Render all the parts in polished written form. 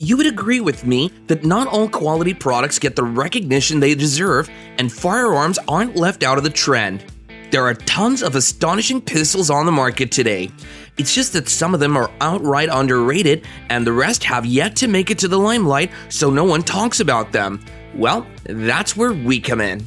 You would agree with me that not all quality products get the recognition they deserve, and firearms aren't left out of the trend. There are tons of astonishing pistols on the market today. It's just that some of them are outright underrated, and the rest have yet to make it to the limelight, so no one talks about them. Well, that's where we come in.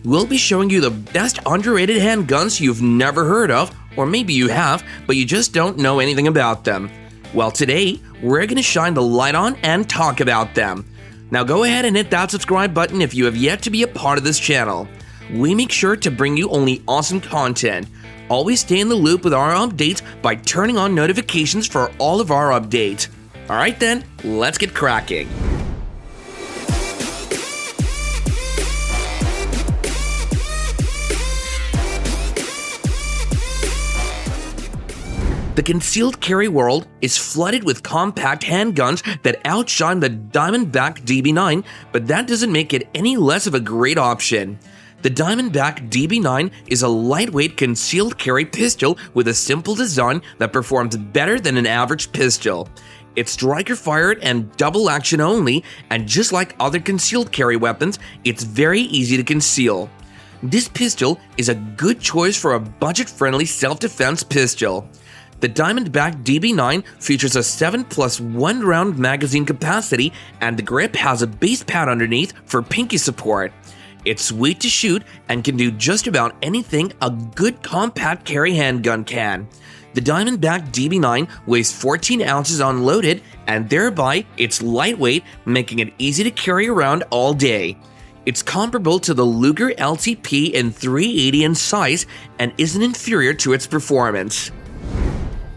We'll be showing you the best underrated handguns you've never heard of, or maybe you have, but you just don't know anything about them. Well, today, we're going to shine the light on and talk about them. Now go ahead and hit that subscribe button if you have yet to be a part of this channel. We make sure to bring you only awesome content. Always stay in the loop with our updates by turning on notifications for all of our updates. Alright then, let's get cracking. The concealed carry world is flooded with compact handguns that outshine the Diamondback DB9, but that doesn't make it any less of a great option. The Diamondback DB9 is a lightweight concealed carry pistol with a simple design that performs better than an average pistol. It's striker fired and double action only, and just like other concealed carry weapons, it's very easy to conceal. This pistol is a good choice for a budget-friendly self-defense pistol. The Diamondback DB9 features a 7+1 round magazine capacity, and the grip has a base pad underneath for pinky support. It's sweet to shoot and can do just about anything a good compact carry handgun can. The Diamondback DB9 weighs 14 ounces unloaded, and thereby it's lightweight, making it easy to carry around all day. It's comparable to the Luger LTP in .380 in size and isn't inferior to its performance.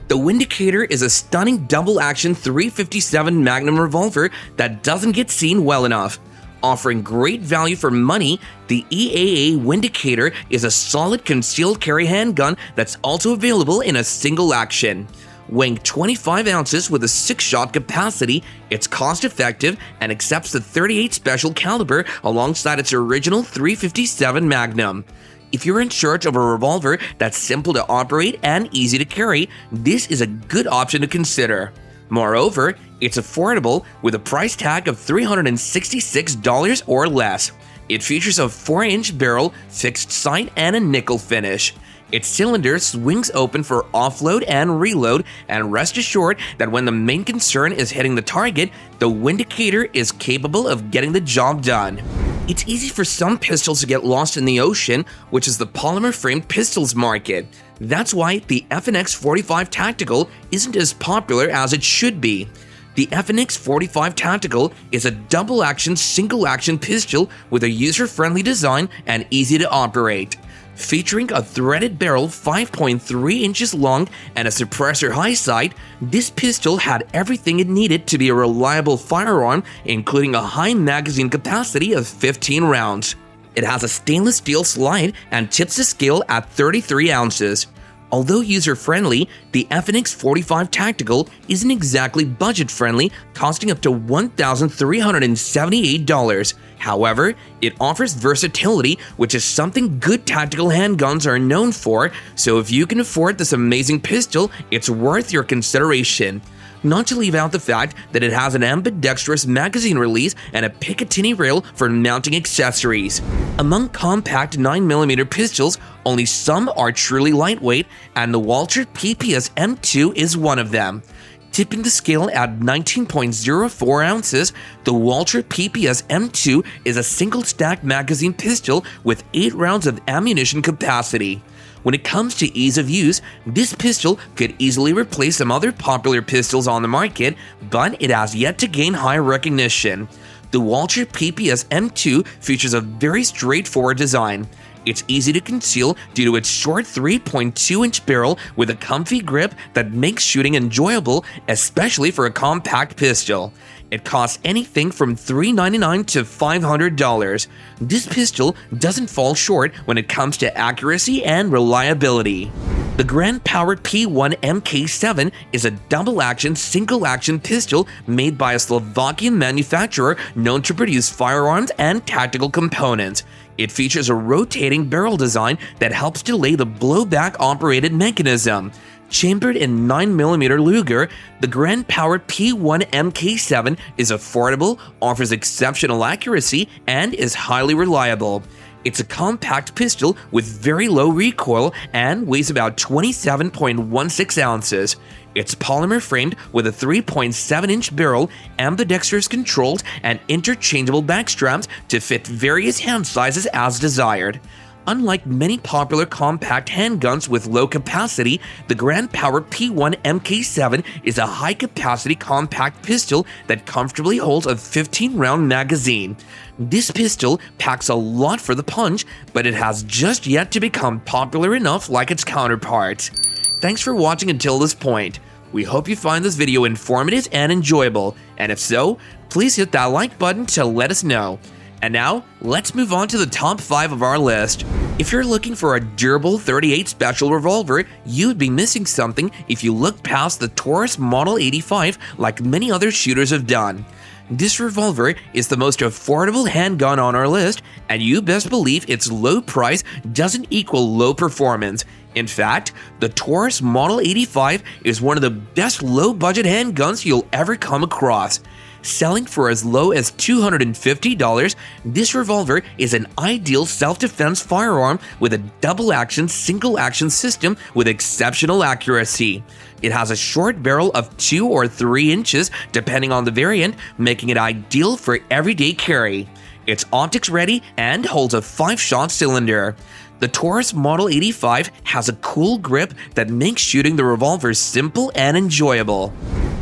The Windicator is a stunning double-action .357 Magnum revolver that doesn't get seen well enough. Offering great value for money, the EAA Windicator is a solid concealed carry handgun that's also available in a single action. Weighing 25 ounces with a 6-shot capacity, it's cost-effective and accepts the .38 special caliber alongside its original .357 Magnum. If you're in search of a revolver that's simple to operate and easy to carry, this is a good option to consider. Moreover, it's affordable with a price tag of $366 or less. It features a 4-inch barrel, fixed sight, and a nickel finish. Its cylinder swings open for offload and reload, and rest assured that when the main concern is hitting the target, the Windicator is capable of getting the job done. It's easy for some pistols to get lost in the ocean, which is the polymer-framed pistols market. That's why the FNX45 Tactical isn't as popular as it should be. The FNX45 Tactical is a double-action, single-action pistol with a user-friendly design and easy to operate. Featuring a threaded barrel 5.3 inches long and a suppressor high sight, this pistol had everything it needed to be a reliable firearm, including a high magazine capacity of 15 rounds. It has a stainless steel slide and tips the scale at 33 ounces. Although user-friendly, the FNX45 Tactical isn't exactly budget-friendly, costing up to $1,378. However, it offers versatility, which is something good tactical handguns are known for, so if you can afford this amazing pistol, it's worth your consideration. Not to leave out the fact that it has an ambidextrous magazine release and a Picatinny rail for mounting accessories. Among compact 9mm pistols, only some are truly lightweight, and the Walther PPS M2 is one of them. Tipping the scale at 19.04 ounces, the Walther PPS M2 is a single-stack magazine pistol with 8 rounds of ammunition capacity. When it comes to ease of use, this pistol could easily replace some other popular pistols on the market, but it has yet to gain high recognition. The Walther PPS M2 features a very straightforward design. It's easy to conceal due to its short 3.2-inch barrel with a comfy grip that makes shooting enjoyable, especially for a compact pistol. It costs anything from $399 to $500. This pistol doesn't fall short when it comes to accuracy and reliability. The Power P1 Mk7 is a double-action, single-action pistol made by a Slovakian manufacturer known to produce firearms and tactical components. It features a rotating barrel design that helps delay the blowback-operated mechanism. Chambered in 9mm Luger, the Grand Power P1 Mk7 is affordable, offers exceptional accuracy, and is highly reliable. It's a compact pistol with very low recoil and weighs about 27.16 ounces. It's polymer framed with a 3.7-inch barrel, ambidextrous controlled, and interchangeable back straps to fit various hand sizes as desired. Unlike many popular compact handguns with low capacity, the Grand Power P1 Mk7 is a high-capacity compact pistol that comfortably holds a 15-round magazine. This pistol packs a lot for the punch, but it has just yet to become popular enough like its counterparts. Thanks for watching until this point. We hope you find this video informative and enjoyable, and if so, please hit that like button to let us know. And now, let's move on to the top 5 of our list. If you're looking for a durable .38 special revolver, you'd be missing something if you look past the Taurus Model 85 like many other shooters have done. This revolver is the most affordable handgun on our list, and you best believe its low price doesn't equal low performance. In fact, the Taurus Model 85 is one of the best low-budget handguns you'll ever come across. Selling for as low as $250, this revolver is an ideal self-defense firearm with a double-action, single-action system with exceptional accuracy. It has a short barrel of 2 or 3 inches depending on the variant, making it ideal for everyday carry. It's optics ready and holds a 5-shot cylinder. The Taurus Model 85 has a cool grip that makes shooting the revolver simple and enjoyable.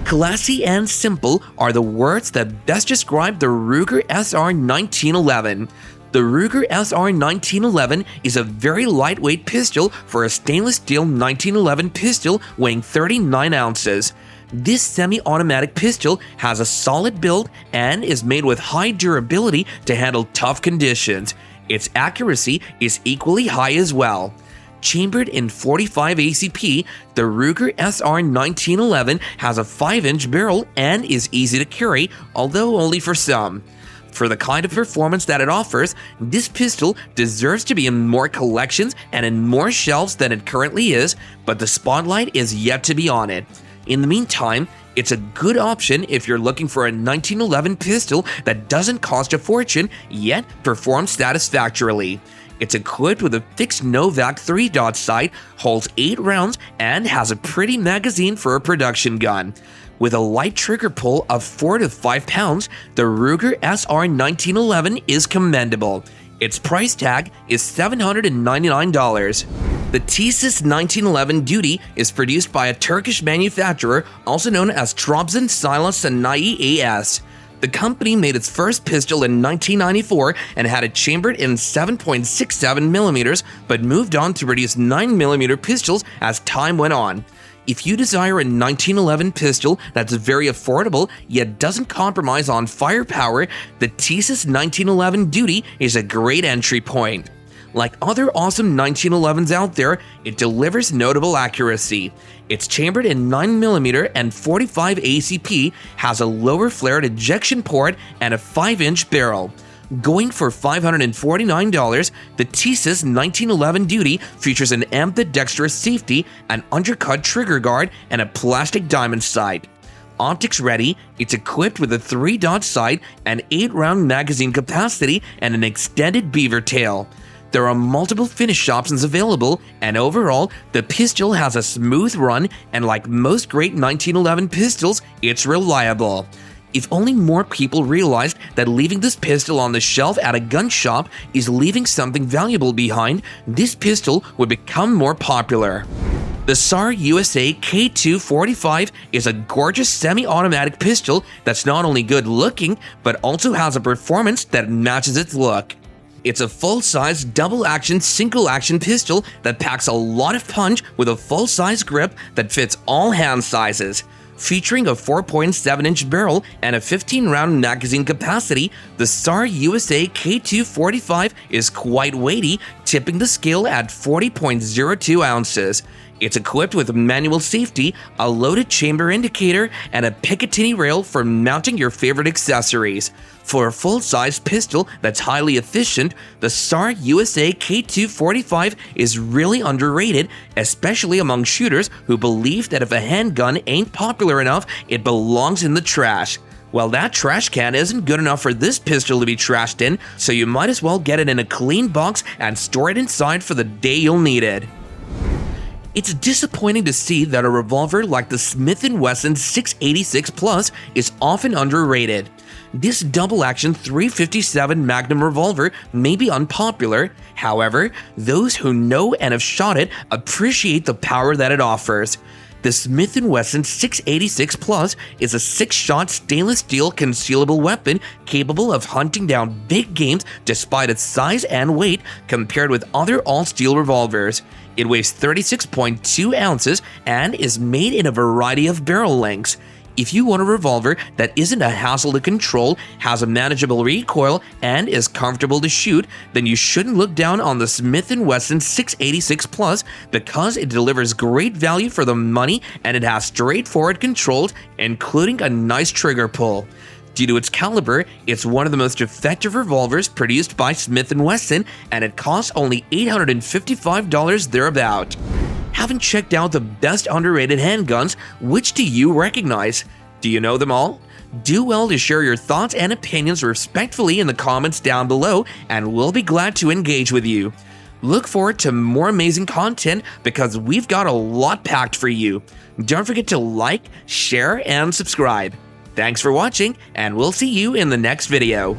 Classy and simple are the words that best describe the Ruger SR 1911. The Ruger SR 1911 is a very lightweight pistol for a stainless steel 1911 pistol weighing 39 ounces. This semi-automatic pistol has a solid build and is made with high durability to handle tough conditions. Its accuracy is equally high as well. Chambered in 45 ACP, the Ruger SR 1911 has a 5-inch barrel and is easy to carry, although only for some. For the kind of performance that it offers, this pistol deserves to be in more collections and in more shelves than it currently is, but the spotlight is yet to be on it. In the meantime, it's a good option if you're looking for a 1911 pistol that doesn't cost a fortune, yet performs satisfactorily. It's equipped with a fixed Novak 3-dot sight, holds 8 rounds, and has a pretty magazine for a production gun. With a light trigger pull of 4 to 5 pounds, the Ruger SR 1911 is commendable. Its price tag is $799. The Thesis 1911 Duty is produced by a Turkish manufacturer, also known as Trabzon Silah Sanayi AS. The company made its first pistol in 1994 and had it chambered in 7.67mm, but moved on to produce 9mm pistols as time went on. If you desire a 1911 pistol that's very affordable yet doesn't compromise on firepower, the Thesis 1911 Duty is a great entry point. Like other awesome 1911s out there, it delivers notable accuracy. It's chambered in 9mm and 45 ACP, has a lower flared ejection port, and a 5-inch barrel. Going for $549, the Thesis 1911 Duty features an ambidextrous safety, an undercut trigger guard, and a plastic diamond sight. Optics ready, it's equipped with a 3-dot sight, an 8-round magazine capacity, and an extended beaver tail. There are multiple finish options available, and overall, the pistol has a smooth run, and like most great 1911 pistols, it's reliable. If only more people realized that leaving this pistol on the shelf at a gun shop is leaving something valuable behind, this pistol would become more popular. The SAR USA K245 is a gorgeous semi-automatic pistol that's not only good looking, but also has a performance that matches its look. It's a full-size, double-action, single-action pistol that packs a lot of punch with a full-size grip that fits all hand sizes. Featuring a 4.7-inch barrel and a 15-round magazine capacity, the SAR USA K245 is quite weighty, tipping the scale at 40.02 ounces. It's equipped with manual safety, a loaded chamber indicator, and a Picatinny rail for mounting your favorite accessories. For a full-size pistol that's highly efficient, the SAR USA K245 is really underrated, especially among shooters who believe that if a handgun ain't popular enough, it belongs in the trash. Well, that trash can isn't good enough for this pistol to be trashed in, so you might as well get it in a clean box and store it inside for the day you'll need it. It's disappointing to see that a revolver like the Smith & Wesson 686 Plus is often underrated. This double-action .357 Magnum revolver may be unpopular, however, those who know and have shot it appreciate the power that it offers. The Smith & Wesson 686 Plus is a 6-shot stainless steel concealable weapon capable of hunting down big games despite its size and weight compared with other all-steel revolvers. It weighs 36.2 ounces and is made in a variety of barrel lengths. If you want a revolver that isn't a hassle to control, has a manageable recoil, and is comfortable to shoot, then you shouldn't look down on the Smith & Wesson 686 Plus because it delivers great value for the money and it has straightforward controls, including a nice trigger pull. Due to its caliber, it's one of the most effective revolvers produced by Smith & Wesson, and it costs only $855 thereabout. Haven't checked out the best underrated handguns? Which do you recognize? Do you know them all? Do well to share your thoughts and opinions respectfully in the comments down below, and we'll be glad to engage with you. Look forward to more amazing content because we've got a lot packed for you. Don't forget to like, share, and subscribe. Thanks for watching, and we'll see you in the next video.